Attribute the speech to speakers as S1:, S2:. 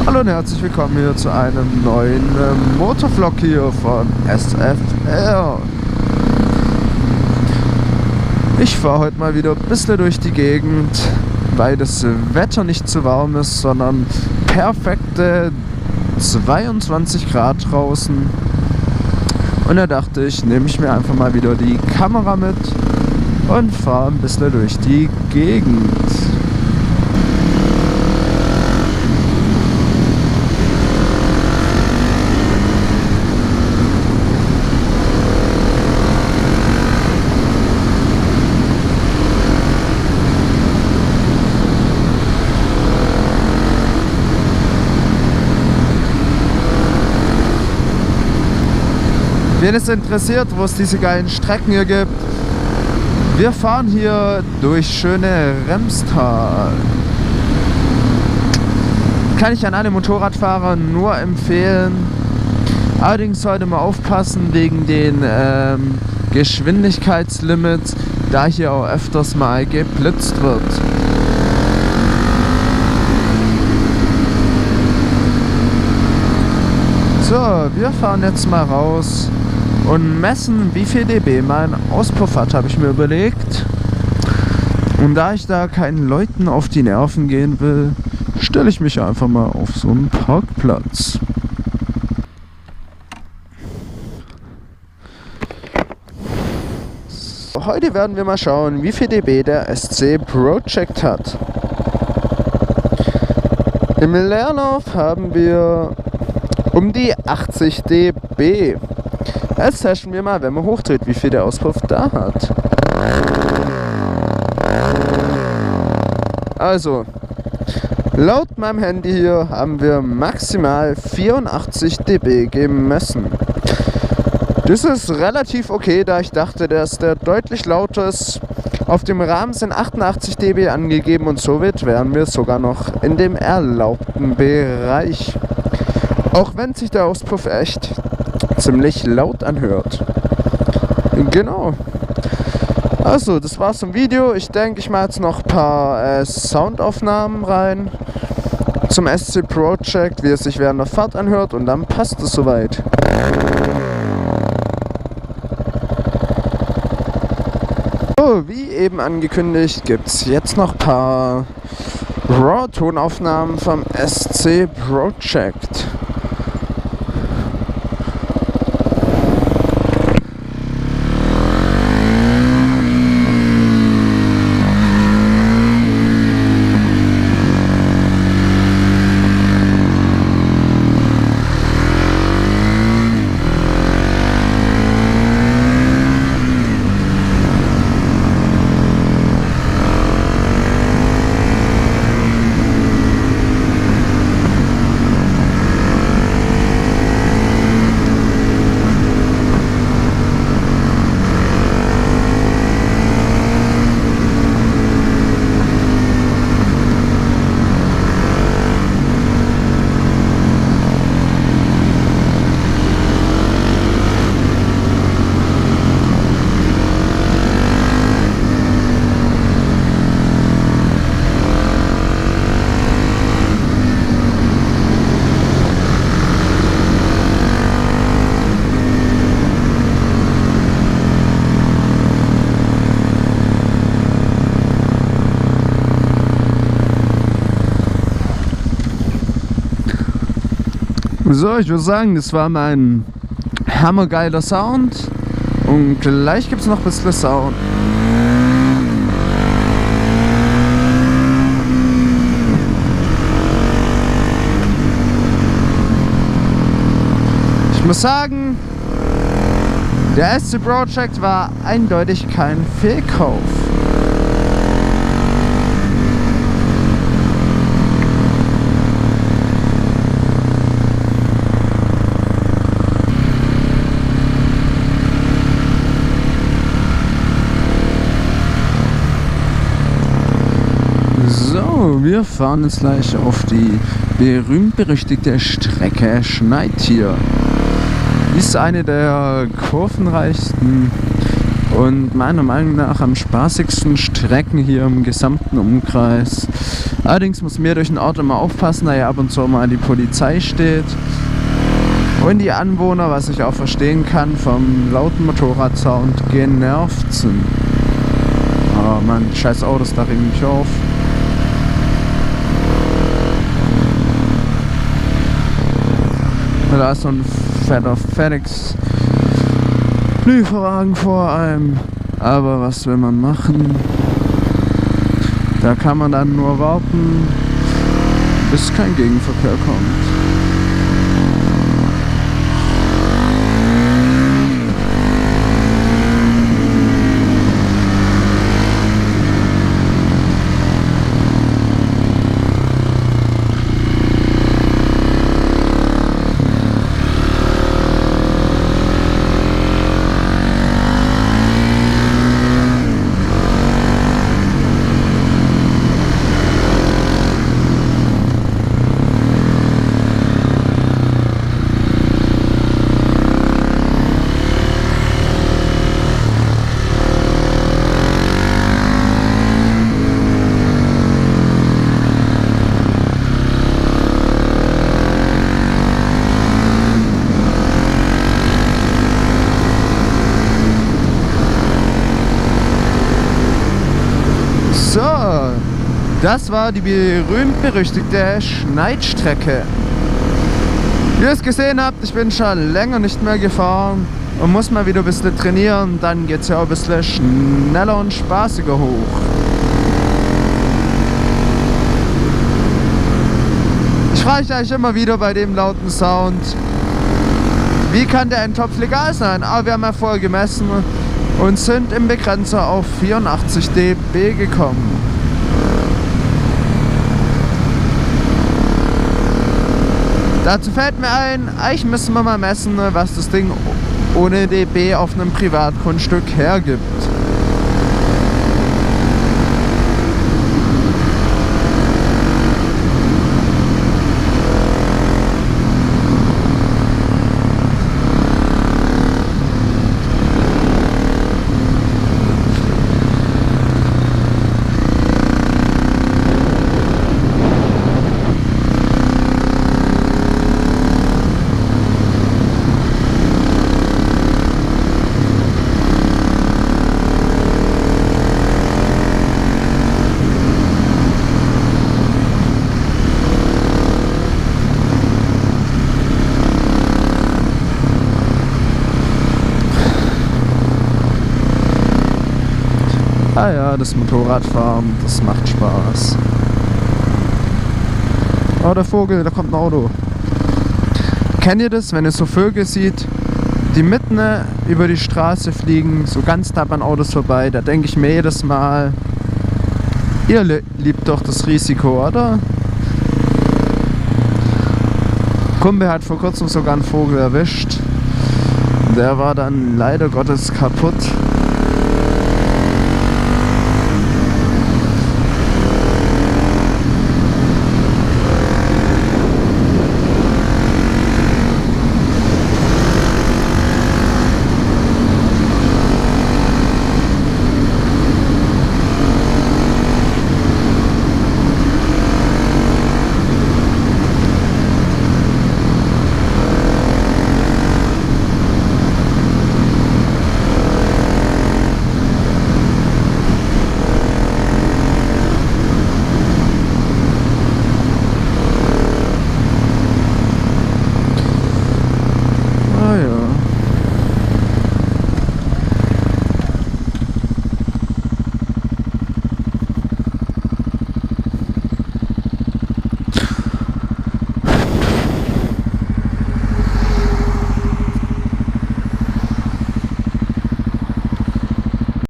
S1: Hallo und herzlich willkommen hier zu einem neuen Motovlog hier von SFR. Ich fahre heute mal wieder ein bisschen durch die Gegend, weil das Wetter nicht zu warm ist, sondern perfekte 22 Grad draußen. Und da dachte ich, nehme ich mir einfach mal wieder die Kamera mit und fahre ein bisschen durch die Gegend. Wen es interessiert, wo es diese geilen Strecken hier gibt, wir fahren hier durch schöne Remstal. Kann ich an alle Motorradfahrer nur empfehlen. Allerdings sollte man aufpassen wegen den Geschwindigkeitslimits, da hier auch öfters mal geblitzt wird. So, wir fahren jetzt mal raus und messen, wie viel dB mein Auspuff hat, habe ich mir überlegt. Und da ich da keinen Leuten auf die Nerven gehen will, stelle ich mich einfach mal auf so einen Parkplatz. So, heute werden wir mal schauen, wie viel dB der SC Project hat. Im Leerlauf haben wir um die 80 dB. Jetzt testen wir mal, wenn man hochdreht, wie viel der Auspuff da hat. Also, laut meinem Handy hier haben wir maximal 84 dB gemessen. Das ist relativ okay, da ich dachte, dass der deutlich lauter ist. Auf dem Rahmen sind 88 dB angegeben und somit wären wir sogar noch in dem erlaubten Bereich. Auch wenn sich der Auspuff echt ziemlich laut anhört. Genau. Also, das war's zum Video. Ich denke, ich mache jetzt noch ein paar Soundaufnahmen rein zum SC Project, wie es sich während der Fahrt anhört, und dann passt es soweit. So, wie eben angekündigt, gibt es jetzt noch ein paar RAW-Tonaufnahmen vom SC Project. So, ich würde sagen, das war mein hammergeiler Sound und gleich gibt es noch ein bisschen Sound. Ich muss sagen, der SC Project war eindeutig kein Fehlkauf. So, wir fahren jetzt gleich auf die berühmt-berüchtigte Strecke Schneidtier. Ist eine der kurvenreichsten und meiner Meinung nach am spaßigsten Strecken hier im gesamten Umkreis. Allerdings muss mir durch den Ort immer aufpassen, da ja ab und zu mal die Polizei steht und die Anwohner, was ich auch verstehen kann, vom lauten Motorradsound genervt sind. Oh Mann, scheiß Autos, da regen mich auf. Da ist so ein fetter FedEx-Lieferwagen vor einem. Aber was will man machen? Da kann man dann nur warten, bis kein Gegenverkehr kommt. So, das war die berühmt-berüchtigte Schneidstrecke. Wie ihr es gesehen habt, ich bin schon länger nicht mehr gefahren und muss mal wieder ein bisschen trainieren, dann geht es ja auch ein bisschen schneller und spaßiger hoch. Ich frage euch immer wieder bei dem lauten Sound, wie kann der ein Topf legal sein? Aber wir haben ja vorher gemessen und sind im Begrenzer auf 84 dB gekommen. Dazu fällt mir ein, eigentlich müssen wir mal messen, was das Ding ohne dB auf einem Privatgrundstück hergibt. Ah ja, das Motorradfahren, das macht Spaß. Oh, der Vogel, da kommt ein Auto. Kennt ihr das, wenn ihr so Vögel seht, die mitten über die Straße fliegen, so ganz knapp an Autos vorbei? Da denke ich mir jedes Mal, ihr liebt doch das Risiko, oder? Kumpel hat vor kurzem sogar einen Vogel erwischt. Der war dann leider Gottes kaputt.